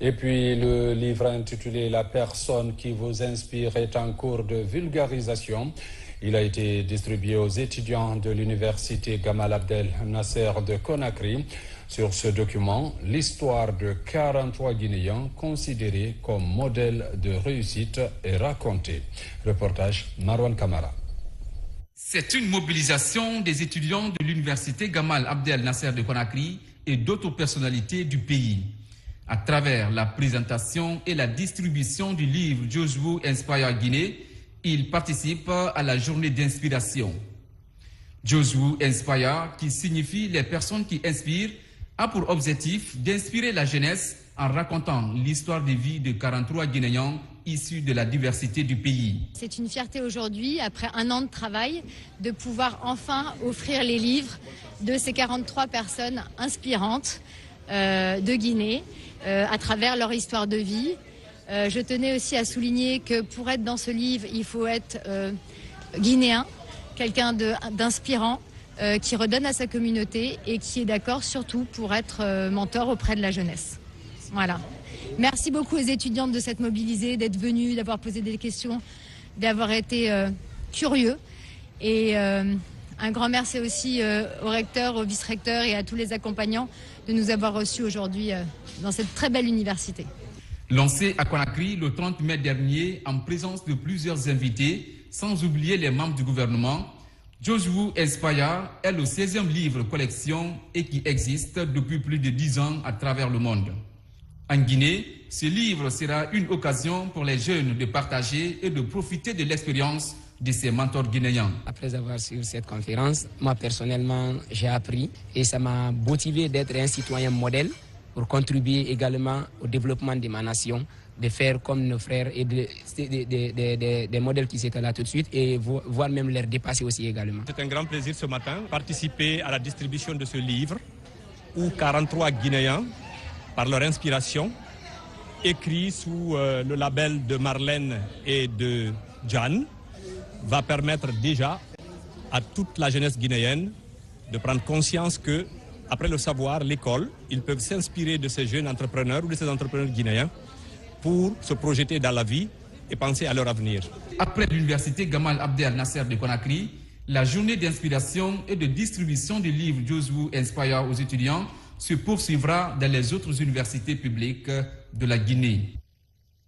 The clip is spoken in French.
Et puis le livre intitulé « La personne qui vous inspire » est en cours de vulgarisation. Il a été distribué aux étudiants de l'université Gamal Abdel Nasser de Conakry. Sur ce document, l'histoire de 43 Guinéens considérés comme modèles de réussite est racontée. Reportage Marwan Kamara. C'est une mobilisation des étudiants de l'université Gamal Abdel Nasser de Conakry et d'autres personnalités du pays. À travers la présentation et la distribution du livre Joswu Inspire Guinée, ils participent à la journée d'inspiration. Joswu Inspire, qui signifie les personnes qui inspirent, a pour objectif d'inspirer la jeunesse en racontant l'histoire de vie de 43 Guinéens issus de la diversité du pays. C'est une fierté aujourd'hui, après un an de travail, de pouvoir enfin offrir les livres de ces 43 personnes inspirantes de Guinée à travers leur histoire de vie. Je tenais aussi à souligner que pour être dans ce livre, il faut être guinéen, quelqu'un d'inspirant, qui redonne à sa communauté et qui est d'accord surtout pour être mentor auprès de la jeunesse. Voilà. Merci beaucoup aux étudiantes de s'être mobilisées, d'être venues, d'avoir posé des questions, d'avoir été curieux. Et un grand merci aussi au recteur, au vice-recteur et à tous les accompagnants de nous avoir reçus aujourd'hui dans cette très belle université. Lancé à Conakry le 30 mai dernier en présence de plusieurs invités, sans oublier les membres du gouvernement, Joswu Inspire est le 16e livre collection et qui existe depuis plus de 10 ans à travers le monde. En Guinée, ce livre sera une occasion pour les jeunes de partager et de profiter de l'expérience de ces mentors guinéens. Après avoir suivi cette conférence, moi personnellement, j'ai appris et ça m'a motivé d'être un citoyen modèle pour contribuer également au développement de ma nation, de faire comme nos frères et des modèles qui étaient là tout de suite et voire même les dépasser aussi également. C'est un grand plaisir ce matin participer à la distribution de ce livre où 43 Guinéens, par leur inspiration, écrit sous le label de Marlène et de Jan, va permettre déjà à toute la jeunesse guinéenne de prendre conscience que, après le savoir, l'école, ils peuvent s'inspirer de ces jeunes entrepreneurs ou de ces entrepreneurs guinéens pour se projeter dans la vie et penser à leur avenir. Après l'université Gamal Abdel Nasser de Conakry, la journée d'inspiration et de distribution du livre Joswu Inspire aux étudiants se poursuivra dans les autres universités publiques de la Guinée.